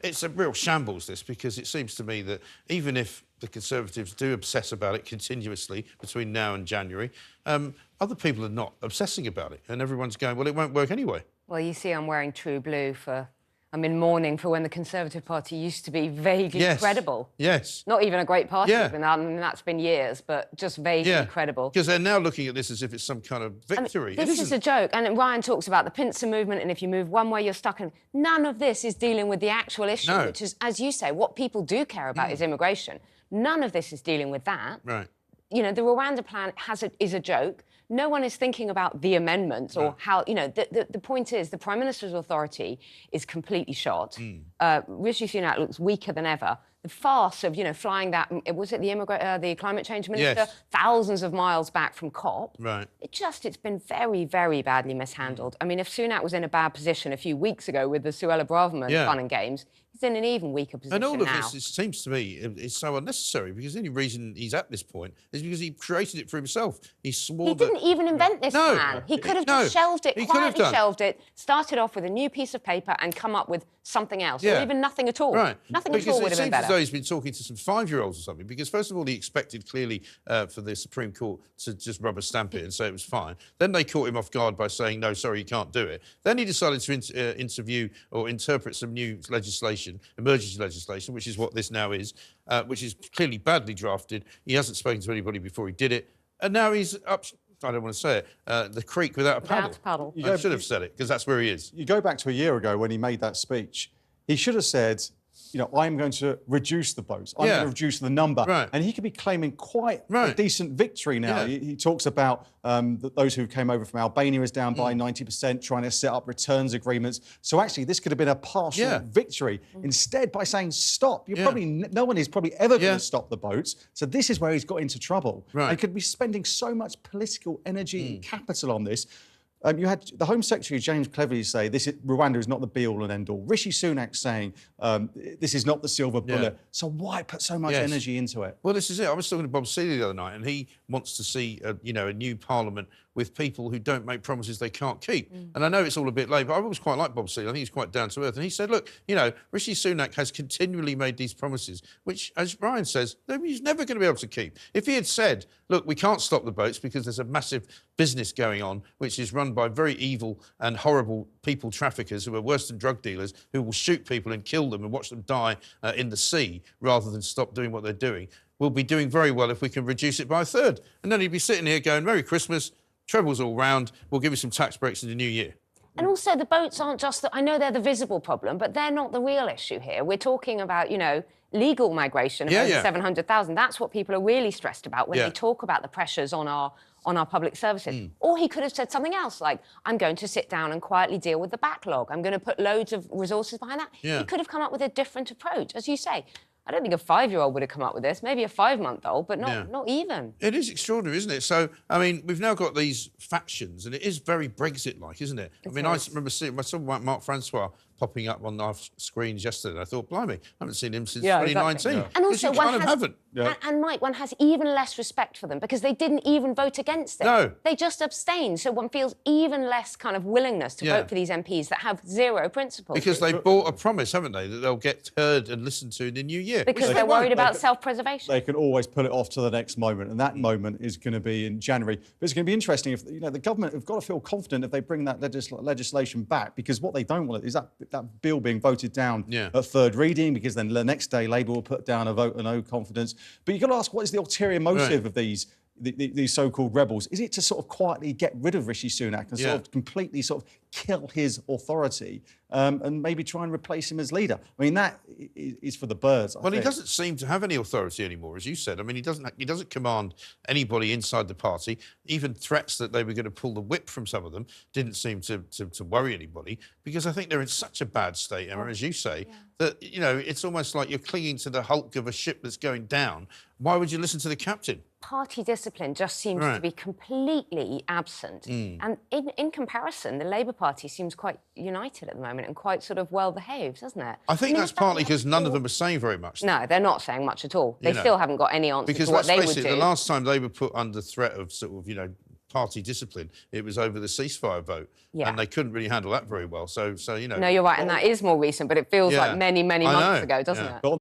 It's a real shambles, this, because it seems to me that even if the Conservatives do obsess about it continuously between now and January, other people are not obsessing about it, and everyone's going, well, it won't work anyway. Well, you see, I'm wearing true blue I'm in mourning for when the Conservative Party used to be vaguely credible. Yes. Not even a great party, Yeah. that's been years, but just vaguely credible. Because they're now looking at this as if it's some kind of victory. I mean, this is a joke. And Ryan talks about the pincer movement, and if you move one way, you're stuck in... None of this is dealing with the actual issue, which is, as you say, what people do care about is immigration. None of this is dealing with that. Right. You know, the Rwanda plan is a joke. No one is thinking about the amendments or how, you know, the point is the Prime Minister's authority is completely shot. Rishi Sunak looks weaker than ever. The farce of, you know, flying that, was it the climate change minister, thousands of miles back from COP. Right. It's been very, very badly mishandled. I mean, if Sunak was in a bad position a few weeks ago with the Suella Braverman fun and games, he's in an even weaker position now. And all of this, it seems to me, is so unnecessary, because the only reason he's at this point is because he created it for himself. He swore He didn't even invent this plan. He could have just shelved it, quietly shelved it, started off with a new piece of paper and come up with something else, or even nothing at all. Right. Nothing at all would have been better. As though he's been talking to some 5-year-olds or something, because first of all, he expected clearly for the Supreme Court to just rubber stamp it and say it was fine. Then they caught him off guard by saying, no, sorry, you can't do it. Then he decided to interview or interpret some new legislation, emergency legislation, which is what this now is, which is clearly badly drafted. He hasn't spoken to anybody before he did it. And now he's up... I don't want to say it, the creek without a paddle. I should have said it, because that's where he is. You go back to a year ago when he made that speech. He should have said, you know, I'm going to reduce the votes. I'm going to reduce the number. Right. And he could be claiming quite a decent victory now. He talks about those who came over from Albania is down by 90%, trying to set up returns agreements. So actually, this could have been a partial victory. Instead, by saying stop, you're probably no one is probably ever going to stop the boats. So this is where he's got into trouble. Right. And could be spending so much political energy and capital on this. You had the Home Secretary, James Cleverly, say Rwanda is not the be-all and end-all. Rishi Sunak saying this is not the silver bullet. So why put so much energy into it? Well, this is it. I was talking to Bob Seeley the other night, and he wants to see, you know, a new parliament with people who don't make promises they can't keep. And I know it's all a bit late, but I always quite like Bob Seeley. I think he's quite down to earth. And he said, look, you know, Rishi Sunak has continually made these promises, which, as Brian says, he's never going to be able to keep. If he had said, look, we can't stop the boats because there's a massive business going on, which is run by very evil and horrible people traffickers who are worse than drug dealers, who will shoot people and kill them and watch them die in the sea rather than stop doing what they're doing, we'll be doing very well if we can reduce it by a third. And then he'd be sitting here going, Merry Christmas, trebles all round, we'll give you some tax breaks in the new year. And also, the boats aren't just... I know they're the visible problem, but they're not the real issue here. We're talking about, you know, legal migration of over 700,000. That's what people are really stressed about when they talk about the pressures on our public services. Or he could have said something else, like, I'm going to sit down and quietly deal with the backlog. I'm going to put loads of resources behind that. He could have come up with a different approach. As you say, I don't think a 5-year-old would have come up with this, maybe a 5-month-old, but not even. It is extraordinary, isn't it? So, I mean, we've now got these factions, and it is very Brexit-like, isn't it? I remember seeing Mark Francois popping up on our screens yesterday, and I thought, blimey, I haven't seen him since 2019. Exactly. And also, haven't. And Mike, one has even less respect for them because they didn't even vote against it. No. They just abstained, so one feels even less kind of willingness to vote for these MPs that have zero principles. Because they bought a promise, haven't they, that they'll get heard and listened to in the new year. Because they're worried about self-preservation. They can always pull it off to the next moment, and that moment is going to be in January. But it's going to be interesting if, you know, the government have got to feel confident if they bring that legislation back, because what they don't want is that bill being voted down at third reading, because then the next day Labour will put down a vote of no confidence. But you've got to ask, what is the ulterior motive of these so-called rebels? Is it to sort of quietly get rid of Rishi Sunak and sort of completely sort of kill his authority and maybe try and replace him as leader? I mean, that is for the birds. Well, he doesn't seem to have any authority anymore, as you said. I mean, he doesn't command anybody inside the party. Even threats that they were going to pull the whip from some of them didn't seem to worry anybody, because I think they're in such a bad state, Emma, as you say, that, you know, it's almost like you're clinging to the hulk of a ship that's going down. Why would you listen to the captain? Party discipline just seems to be completely absent. And in comparison, the Labour Party seems quite united at the moment and quite sort of well-behaved, doesn't it? I think that's partly because none of them are saying very much. No, they're not saying much at all. They still haven't got any answer to what they would do. Because let's face it, the last time they were put under threat of sort of, you know, party discipline. It was over the ceasefire vote, and they couldn't really handle that very well. So you know. No, you're right, and that is more recent, but it feels like many months ago, doesn't it?